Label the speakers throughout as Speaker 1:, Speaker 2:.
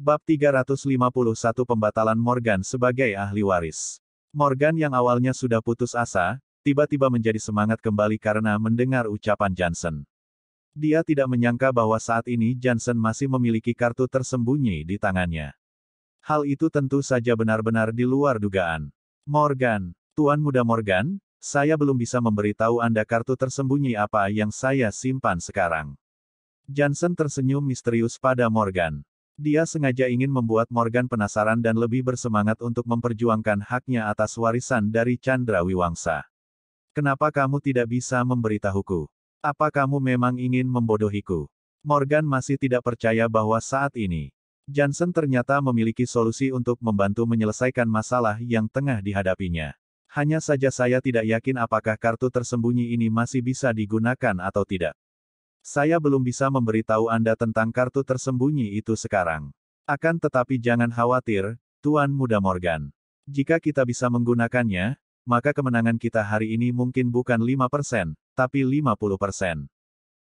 Speaker 1: Bab 351 Pembatalan Morgan sebagai ahli waris. Morgan yang awalnya sudah putus asa, tiba-tiba menjadi semangat kembali karena mendengar ucapan Johnson. Dia tidak menyangka bahwa saat ini Johnson masih memiliki kartu tersembunyi di tangannya. Hal itu tentu saja benar-benar di luar dugaan. Morgan, Tuan Muda Morgan, saya belum bisa memberitahu Anda kartu tersembunyi apa yang saya simpan sekarang. Johnson tersenyum misterius pada Morgan. Dia sengaja ingin membuat Morgan penasaran dan lebih bersemangat untuk memperjuangkan haknya atas warisan dari Chandra Wiwangsa. Kenapa kamu tidak bisa memberitahuku? Apa kamu memang ingin membodohiku? Morgan masih tidak percaya bahwa saat ini, Johnson ternyata memiliki solusi untuk membantu menyelesaikan masalah yang tengah dihadapinya. Hanya saja saya tidak yakin apakah kartu tersembunyi ini masih bisa digunakan atau tidak. Saya belum bisa memberitahu Anda tentang kartu tersembunyi itu sekarang. Akan tetapi jangan khawatir, Tuan Muda Morgan. Jika kita bisa menggunakannya, maka kemenangan kita hari ini mungkin bukan 5%, tapi 50%.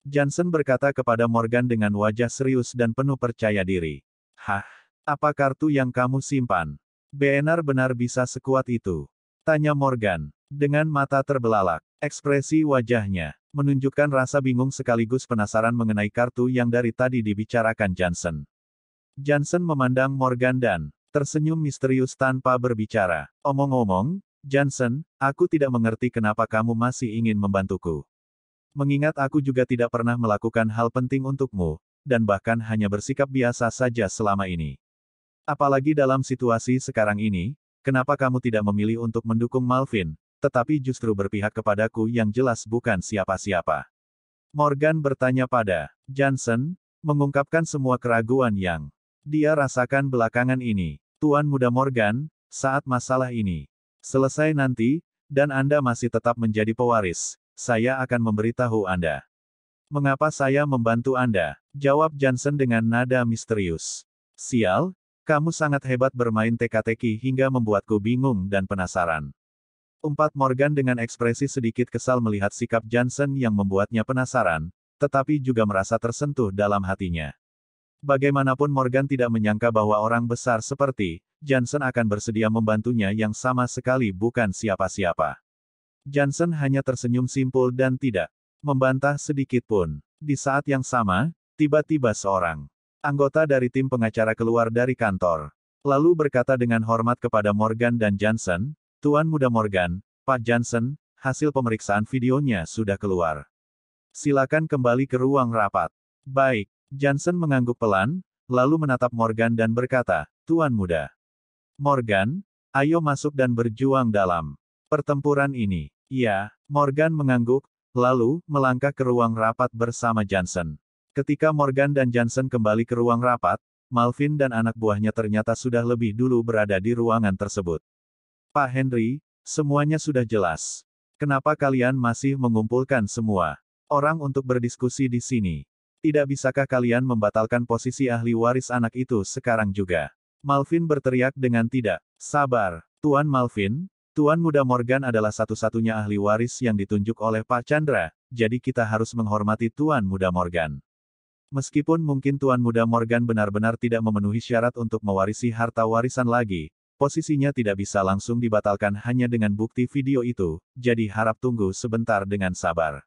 Speaker 1: Johnson berkata kepada Morgan dengan wajah serius dan penuh percaya diri. Hah? Apa kartu yang kamu simpan? Benar-benar bisa sekuat itu? Tanya Morgan, dengan mata terbelalak. Ekspresi wajahnya menunjukkan rasa bingung sekaligus penasaran mengenai kartu yang dari tadi dibicarakan Johnson. Johnson memandang Morgan dan tersenyum misterius tanpa berbicara. Omong-omong, Johnson, aku tidak mengerti kenapa kamu masih ingin membantuku. Mengingat aku juga tidak pernah melakukan hal penting untukmu, dan bahkan hanya bersikap biasa saja selama ini. Apalagi dalam situasi sekarang ini, kenapa kamu tidak memilih untuk mendukung Malvin, tetapi justru berpihak kepadaku yang jelas bukan siapa-siapa? Morgan bertanya pada Johnson, mengungkapkan semua keraguan yang dia rasakan belakangan ini. Tuan Muda Morgan, saat masalah ini selesai nanti, dan Anda masih tetap menjadi pewaris, saya akan memberitahu Anda. Mengapa saya membantu Anda? Jawab Johnson dengan nada misterius. Sial, kamu sangat hebat bermain teka-teki hingga membuatku bingung dan penasaran. Umpat Morgan dengan ekspresi sedikit kesal melihat sikap Johnson yang membuatnya penasaran, tetapi juga merasa tersentuh dalam hatinya. Bagaimanapun Morgan tidak menyangka bahwa orang besar seperti Johnson akan bersedia membantunya yang sama sekali bukan siapa-siapa. Johnson hanya tersenyum simpul dan tidak membantah sedikit pun. Di saat yang sama, tiba-tiba seorang anggota dari tim pengacara keluar dari kantor, lalu berkata dengan hormat kepada Morgan dan Johnson, Tuan Muda Morgan, Pak Johnson, hasil pemeriksaan videonya sudah keluar. Silakan kembali ke ruang rapat. Baik, Johnson mengangguk pelan, lalu menatap Morgan dan berkata, Tuan Muda Morgan, ayo masuk dan berjuang dalam pertempuran ini. Ya, Morgan mengangguk, lalu melangkah ke ruang rapat bersama Johnson. Ketika Morgan dan Johnson kembali ke ruang rapat, Malvin dan anak buahnya ternyata sudah lebih dulu berada di ruangan tersebut. Pak Henry, semuanya sudah jelas. Kenapa kalian masih mengumpulkan semua orang untuk berdiskusi di sini? Tidak bisakah kalian membatalkan posisi ahli waris anak itu sekarang juga? Malvin berteriak dengan tidak sabar. Tuan Malvin, Tuan Muda Morgan adalah satu-satunya ahli waris yang ditunjuk oleh Pak Chandra, jadi kita harus menghormati Tuan Muda Morgan. Meskipun mungkin Tuan Muda Morgan benar-benar tidak memenuhi syarat untuk mewarisi harta warisan lagi, posisinya tidak bisa langsung dibatalkan hanya dengan bukti video itu, jadi harap tunggu sebentar dengan sabar.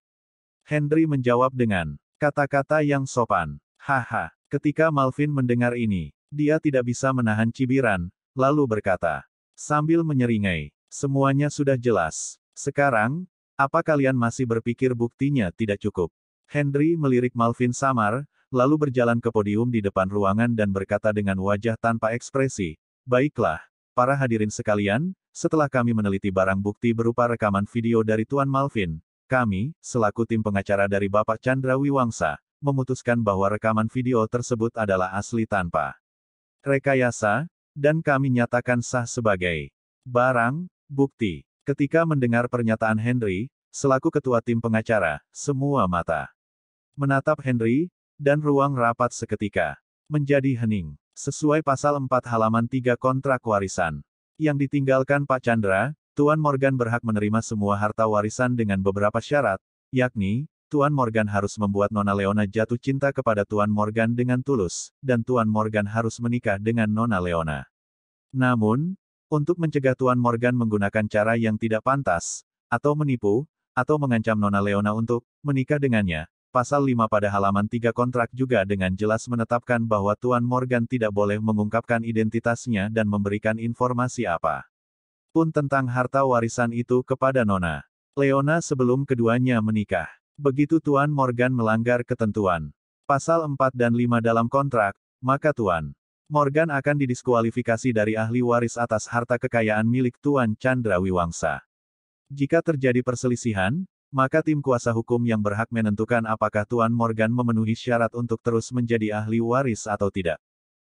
Speaker 1: Henry menjawab dengan kata-kata yang sopan. Haha, ketika Malvin mendengar ini, dia tidak bisa menahan cibiran, lalu berkata, sambil menyeringai, semuanya sudah jelas. Sekarang, apa kalian masih berpikir buktinya tidak cukup? Henry melirik Malvin samar, lalu berjalan ke podium di depan ruangan dan berkata dengan wajah tanpa ekspresi, baiklah, para hadirin sekalian, setelah kami meneliti barang bukti berupa rekaman video dari Tuan Malvin, kami, selaku tim pengacara dari Bapak Chandra Wiwangsa, memutuskan bahwa rekaman video tersebut adalah asli tanpa rekayasa, dan kami nyatakan sah sebagai barang bukti. Ketika mendengar pernyataan Henry, selaku ketua tim pengacara, semua mata menatap Henry, dan ruang rapat seketika menjadi hening. Sesuai pasal 4 halaman 3 kontrak warisan yang ditinggalkan Pak Chandra, Tuan Morgan berhak menerima semua harta warisan dengan beberapa syarat, yakni, Tuan Morgan harus membuat Nona Leona jatuh cinta kepada Tuan Morgan dengan tulus, dan Tuan Morgan harus menikah dengan Nona Leona. Namun, untuk mencegah Tuan Morgan menggunakan cara yang tidak pantas, atau menipu, atau mengancam Nona Leona untuk menikah dengannya, Pasal 5 pada halaman 3 kontrak juga dengan jelas menetapkan bahwa Tuan Morgan tidak boleh mengungkapkan identitasnya dan memberikan informasi apa pun tentang harta warisan itu kepada Nona Leona sebelum keduanya menikah. Begitu Tuan Morgan melanggar ketentuan Pasal 4 dan 5 dalam kontrak, maka Tuan Morgan akan didiskualifikasi dari ahli waris atas harta kekayaan milik Tuan Chandra Wiwangsa. Jika terjadi perselisihan, maka tim kuasa hukum yang berhak menentukan apakah Tuan Morgan memenuhi syarat untuk terus menjadi ahli waris atau tidak.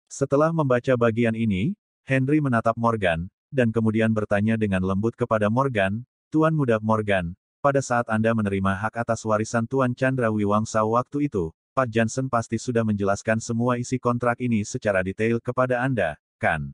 Speaker 1: Setelah membaca bagian ini, Henry menatap Morgan, dan kemudian bertanya dengan lembut kepada Morgan, "Tuan Muda Morgan, pada saat Anda menerima hak atas warisan Tuan Chandra Wiwangsa waktu itu, Pak Johnson pasti sudah menjelaskan semua isi kontrak ini secara detail kepada Anda, kan?"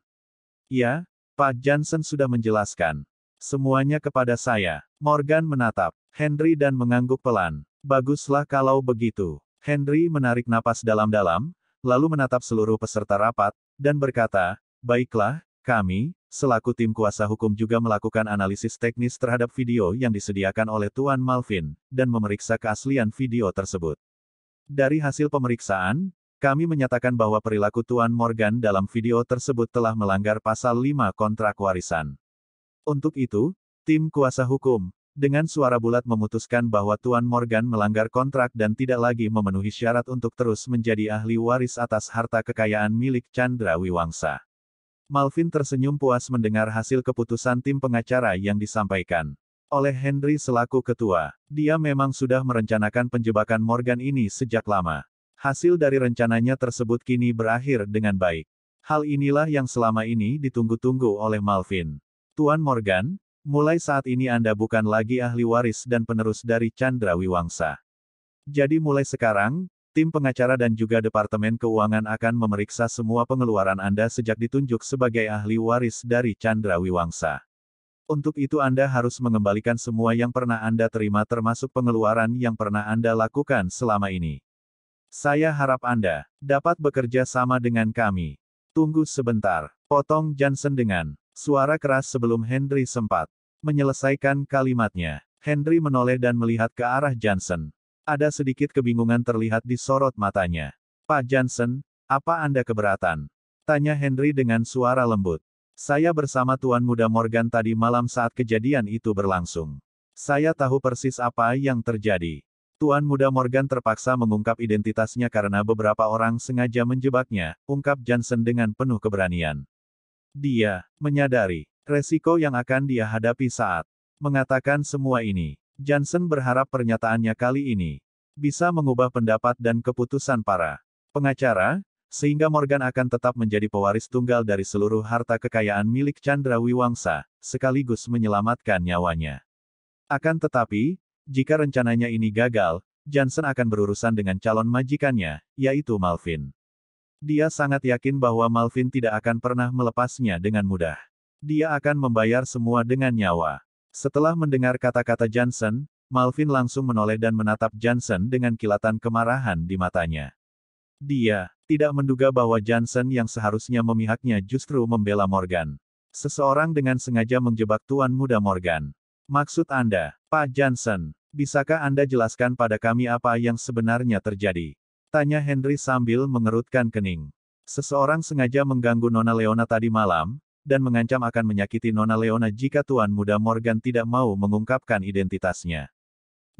Speaker 1: "Ya, Pak Johnson sudah menjelaskan semuanya kepada saya." Morgan menatap Henry dan mengangguk pelan. "Baguslah kalau begitu." Henry menarik napas dalam-dalam, lalu menatap seluruh peserta rapat, dan berkata, "Baiklah, kami, selaku tim kuasa hukum juga melakukan analisis teknis terhadap video yang disediakan oleh Tuan Malvin, dan memeriksa keaslian video tersebut. Dari hasil pemeriksaan, kami menyatakan bahwa perilaku Tuan Morgan dalam video tersebut telah melanggar Pasal 5 kontrak warisan. Untuk itu, tim kuasa hukum, dengan suara bulat memutuskan bahwa Tuan Morgan melanggar kontrak dan tidak lagi memenuhi syarat untuk terus menjadi ahli waris atas harta kekayaan milik Chandra Wiwangsa. Malvin tersenyum puas mendengar hasil keputusan tim pengacara yang disampaikan oleh Henry selaku ketua. Dia memang sudah merencanakan penjebakan Morgan ini sejak lama. Hasil dari rencananya tersebut kini berakhir dengan baik. Hal inilah yang selama ini ditunggu-tunggu oleh Malvin. "Tuan Morgan, mulai saat ini Anda bukan lagi ahli waris dan penerus dari Chandra Wiwangsa. Jadi mulai sekarang, tim pengacara dan juga Departemen Keuangan akan memeriksa semua pengeluaran Anda sejak ditunjuk sebagai ahli waris dari Chandra Wiwangsa. Untuk itu Anda harus mengembalikan semua yang pernah Anda terima termasuk pengeluaran yang pernah Anda lakukan selama ini. Saya harap Anda dapat bekerja sama dengan kami." "Tunggu sebentar," potong Johnson dengan suara keras sebelum Henry sempat menyelesaikan kalimatnya. Henry menoleh dan melihat ke arah Johnson. Ada sedikit kebingungan terlihat di sorot matanya. "Pak Johnson, apa Anda keberatan?" tanya Henry dengan suara lembut. "Saya bersama Tuan Muda Morgan tadi malam saat kejadian itu berlangsung. Saya tahu persis apa yang terjadi. Tuan Muda Morgan terpaksa mengungkap identitasnya karena beberapa orang sengaja menjebaknya," ungkap Johnson dengan penuh keberanian. Dia menyadari resiko yang akan dia hadapi saat mengatakan semua ini. Johnson berharap pernyataannya kali ini bisa mengubah pendapat dan keputusan para pengacara, sehingga Morgan akan tetap menjadi pewaris tunggal dari seluruh harta kekayaan milik Chandra Wiwangsa, sekaligus menyelamatkan nyawanya. Akan tetapi, jika rencananya ini gagal, Johnson akan berurusan dengan calon majikannya, yaitu Malvin. Dia sangat yakin bahwa Malvin tidak akan pernah melepasnya dengan mudah. Dia akan membayar semua dengan nyawa. Setelah mendengar kata-kata Johnson, Malvin langsung menoleh dan menatap Johnson dengan kilatan kemarahan di matanya. Dia tidak menduga bahwa Johnson yang seharusnya memihaknya justru membela Morgan. Seseorang dengan sengaja menjebak Tuan Muda Morgan. "Maksud Anda, Pak Johnson, bisakah Anda jelaskan pada kami apa yang sebenarnya terjadi?" tanya Henry sambil mengerutkan kening. "Seseorang sengaja mengganggu Nona Leona tadi malam, dan mengancam akan menyakiti Nona Leona jika Tuan Muda Morgan tidak mau mengungkapkan identitasnya.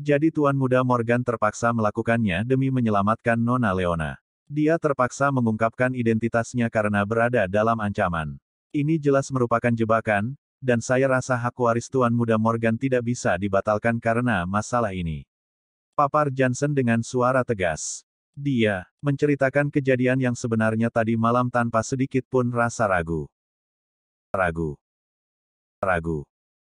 Speaker 1: Jadi Tuan Muda Morgan terpaksa melakukannya demi menyelamatkan Nona Leona. Dia terpaksa mengungkapkan identitasnya karena berada dalam ancaman. Ini jelas merupakan jebakan, dan saya rasa hak waris Tuan Muda Morgan tidak bisa dibatalkan karena masalah ini," papar Johnson dengan suara tegas. Dia menceritakan kejadian yang sebenarnya tadi malam tanpa sedikit pun rasa ragu.